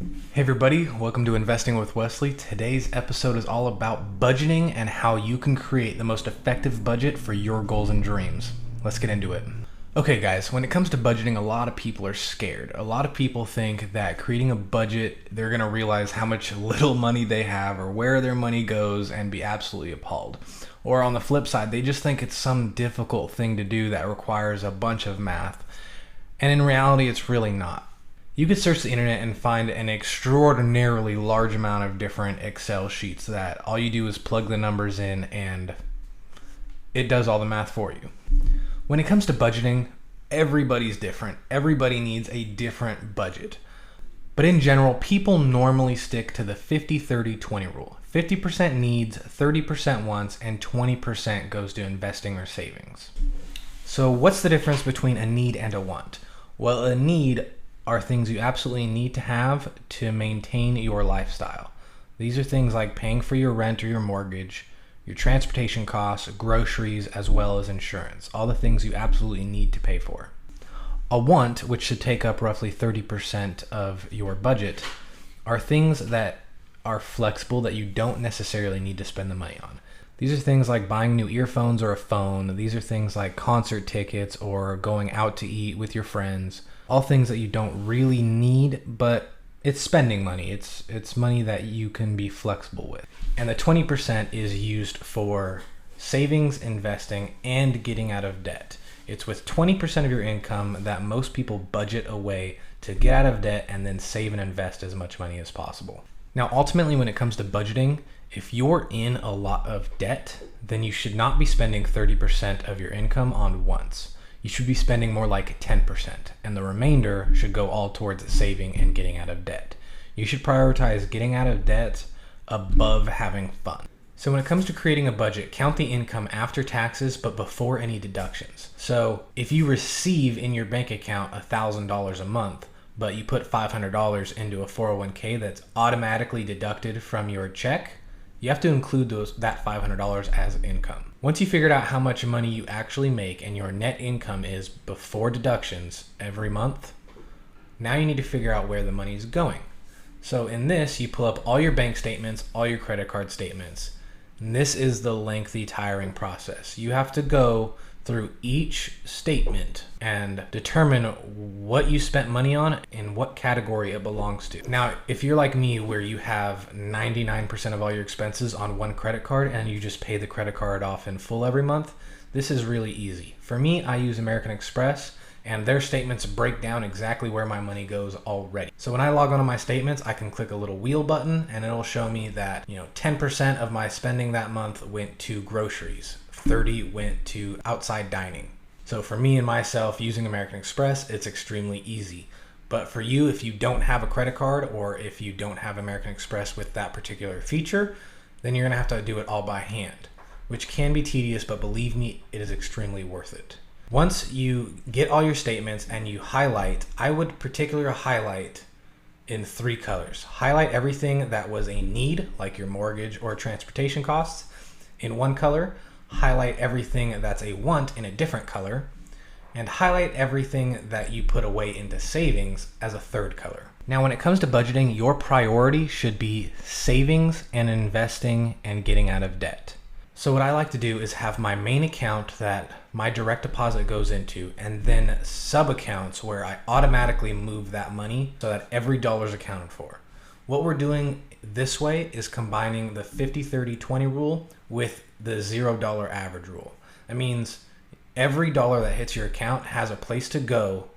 Hey everybody, welcome to Investing with Wesley. Today's episode is all about budgeting and how you can create the most effective budget for your goals and dreams. Let's get into it. Okay guys, when it comes to budgeting, a lot of people are scared. A lot of people think that creating a budget, they're going to realize how much little money they have or where their money goes and be absolutely appalled. Or on the flip side, they just think it's some difficult thing to do that requires a bunch of math. And in reality, it's really not. You could search the internet and find an extraordinarily large amount of different Excel sheets that all you do is plug the numbers in and it does all the math for you. When it comes to budgeting, everybody's different. Everybody needs a different budget. But in general, people normally stick to the 50-30-20 rule. 50% needs, 30% wants, and 20% goes to investing or savings. So what's the difference between a need and a want? Well, a need are things you absolutely need to have to maintain your lifestyle. These are things like paying for your rent or your mortgage, your transportation costs, groceries, as well as insurance. All the things you absolutely need to pay for. A want, which should take up roughly 30% of your budget, are things that are flexible that you don't necessarily need to spend the money on. These are things like buying new earphones or a phone. These are things like concert tickets or going out to eat with your friends. All things that you don't really need, but it's spending money. It's money that you can be flexible with. And the 20% is used for savings, investing, and getting out of debt. It's with 20% of your income that most people budget away to get out of debt and then save and invest as much money as possible. Now, ultimately, when it comes to budgeting, if you're in a lot of debt, then you should not be spending 30% of your income on wants. You should be spending more like 10%, and the remainder should go all towards saving and getting out of debt. You should prioritize getting out of debt above having fun. So when it comes to creating a budget, count the income after taxes but before any deductions. So if you receive in your bank account $1,000 a month, but you put $500 into a 401k that's automatically deducted from your check, you have to include that $500 as income. Once you figured out how much money you actually make and your net income is before deductions every month, now you need to figure out where the money is going. So in this, you pull up all your bank statements, all your credit card statements. And this is the lengthy, tiring process. You have to go through each statement and determine what you spent money on and what category it belongs to. Now, if you're like me where you have 99% of all your expenses on one credit card and you just pay the credit card off in full every month, this is really easy. For me, I use American Express and their statements break down exactly where my money goes already. So when I log onto my statements, I can click a little wheel button and it'll show me that 10% of my spending that month went to groceries. 30 went to outside dining. So for me and myself using American Express, it's extremely easy. But for you, if you don't have a credit card or if you don't have American Express with that particular feature, then you're gonna have to do it all by hand, which can be tedious, but believe me, it is extremely worth it. Once you get all your statements and you highlight, I would particularly highlight in 3 colors. Highlight everything that was a need, like your mortgage or transportation costs, in 1 color. Highlight everything that's a want in a different color, and highlight everything that you put away into savings as a 3rd color. Now, when it comes to budgeting, your priority should be savings and investing and getting out of debt. So what I like to do is have my main account that my direct deposit goes into, and then sub accounts where I automatically move that money so that every dollar is accounted for. What we're doing this way is combining the 50-30-20 rule with the $0 average rule. That means every dollar that hits your account has a place to go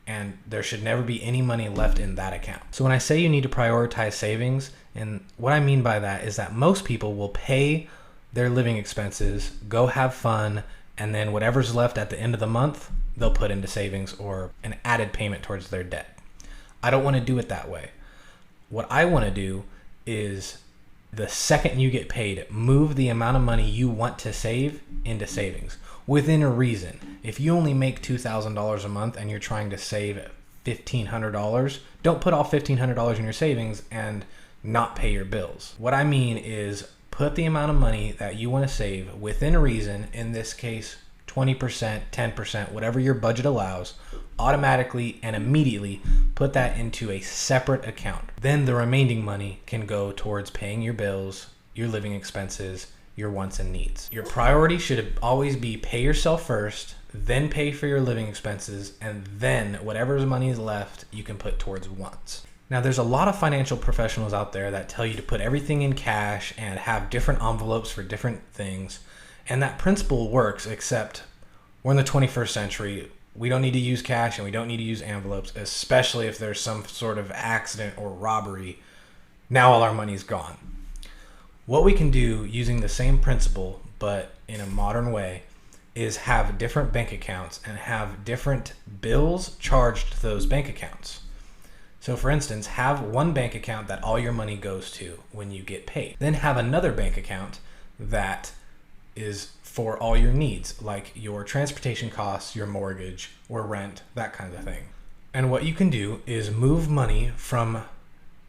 and there should never be any money left in that account. So when I say you need to prioritize savings, and what I mean by that is that most people will pay their living expenses, go have fun, and then whatever's left at the end of the month, they'll put into savings or an added payment towards their debt. I don't want to do it that way. What I want to do is the second you get paid, move the amount of money you want to save into savings within a reason. If you only make $2,000 a month and you're trying to save $1,500, don't put all $1,500 in your savings and not pay your bills. What I mean is put the amount of money that you want to save within a reason, in this case, 20%, 10%, whatever your budget allows, automatically and immediately put that into a separate account. Then the remaining money can go towards paying your bills, your living expenses, your wants and needs. Your priority should always be pay yourself first, then pay for your living expenses, and then whatever money is left, you can put towards wants. Now, there's a lot of financial professionals out there that tell you to put everything in cash and have different envelopes for different things. And that principle works, except we're in the 21st century. We don't need to use cash and we don't need to use envelopes, especially if there's some sort of accident or robbery. Now all our money's gone. What we can do using the same principle, but in a modern way, is have different bank accounts and have different bills charged to those bank accounts. So for instance, have one bank account that all your money goes to when you get paid. Then have another bank account that is for all your needs, like your transportation costs, your mortgage or rent, that kind of thing. And what you can do is move money from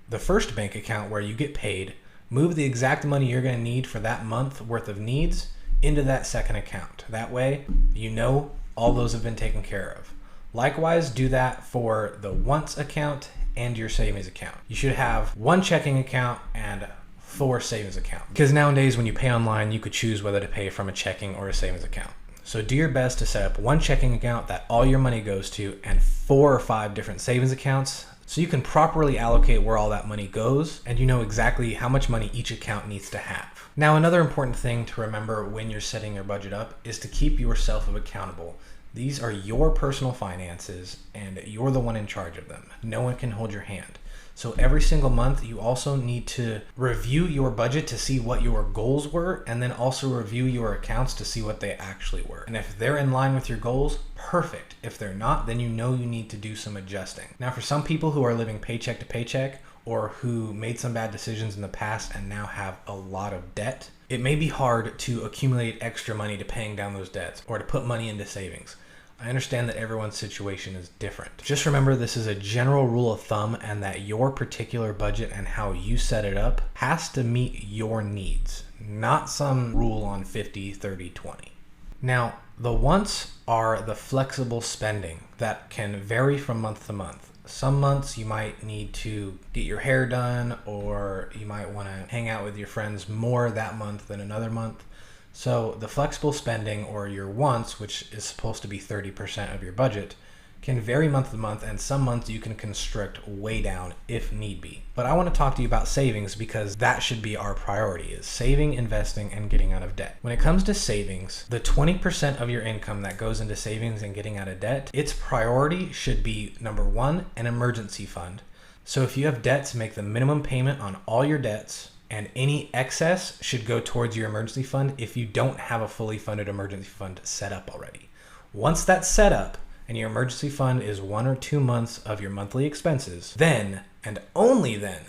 the first bank account where you get paid, move the exact money you're going to need for that month worth of needs into that second account. That way, you know all those have been taken care of. Likewise, do that for the wants account and your savings account. You should have one checking account and 4 savings accounts. Because nowadays when you pay online, you could choose whether to pay from a checking or a savings account. So do your best to set up one checking account that all your money goes to and 4 or 5 different savings accounts so you can properly allocate where all that money goes and you know exactly how much money each account needs to have. Now, another important thing to remember when you're setting your budget up is to keep yourself accountable. These are your personal finances and you're the one in charge of them. No one can hold your hand. So every single month, you also need to review your budget to see what your goals were and then also review your accounts to see what they actually were. And if they're in line with your goals, perfect. If they're not, then you know you need to do some adjusting. Now, for some people who are living paycheck to paycheck or who made some bad decisions in the past and now have a lot of debt, it may be hard to accumulate extra money to paying down those debts or to put money into savings. I understand that everyone's situation is different. Just remember this is a general rule of thumb and that your particular budget and how you set it up has to meet your needs, not some rule on 50, 30, 20. Now, the wants are the flexible spending that can vary from month to month. Some months you might need to get your hair done or you might want to hang out with your friends more that month than another month. So the flexible spending or your wants, which is supposed to be 30% of your budget, can vary month to month, and some months you can constrict way down if need be. But I want to talk to you about savings because that should be our priority, is saving, investing, and getting out of debt. When it comes to savings, the 20% of your income that goes into savings and getting out of debt, its priority should be number 1, an emergency fund. So if you have debts, make the minimum payment on all your debts, and any excess should go towards your emergency fund if you don't have a fully funded emergency fund set up already. Once that's set up and your emergency fund is 1 or 2 months of your monthly expenses, then and only then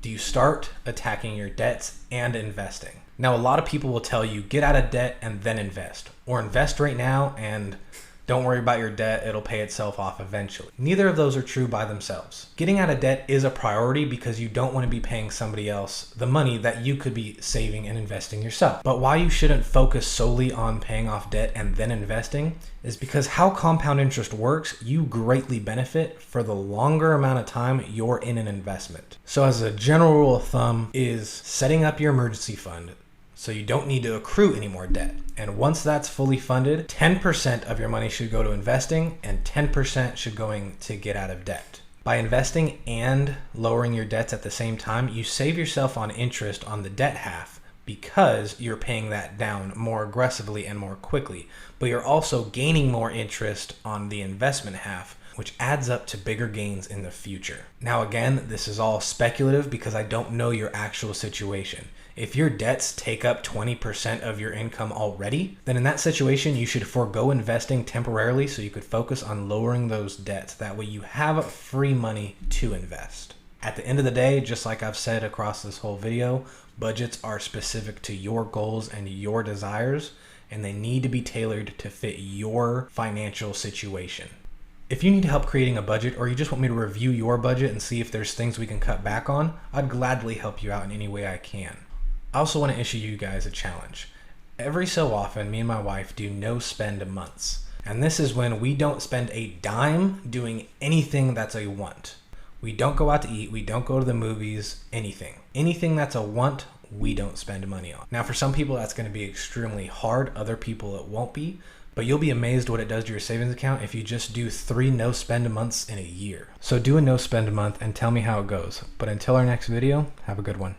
do you start attacking your debts and investing. Now, a lot of people will tell you get out of debt and then invest, or invest right now and don't worry about your debt, it'll pay itself off eventually. Neither of those are true by themselves. Getting out of debt is a priority because you don't want to be paying somebody else the money that you could be saving and investing yourself. But why you shouldn't focus solely on paying off debt and then investing is because how compound interest works, you greatly benefit for the longer amount of time you're in an investment. So as a general rule of thumb is setting up your emergency fund so you don't need to accrue any more debt. And once that's fully funded, 10% of your money should go to investing and 10% should going to get out of debt. By investing and lowering your debts at the same time, you save yourself on interest on the debt half because you're paying that down more aggressively and more quickly. But you're also gaining more interest on the investment half, which adds up to bigger gains in the future. Now again, this is all speculative because I don't know your actual situation. If your debts take up 20% of your income already, then in that situation, you should forego investing temporarily so you could focus on lowering those debts. That way you have free money to invest. At the end of the day, just like I've said across this whole video, budgets are specific to your goals and your desires, and they need to be tailored to fit your financial situation. If you need help creating a budget or you just want me to review your budget and see if there's things we can cut back on, I'd gladly help you out in any way I can. I also want to issue you guys a challenge. Every so often, me and my wife do no spend months. And this is when we don't spend a dime doing anything that's a want. We don't go out to eat, we don't go to the movies, anything. Anything that's a want, we don't spend money on. Now, for some people, that's going to be extremely hard. Other people, it won't be. But you'll be amazed what it does to your savings account if you just do 3 no spend months in a year. So do a no spend month and tell me how it goes. But until our next video, have a good one.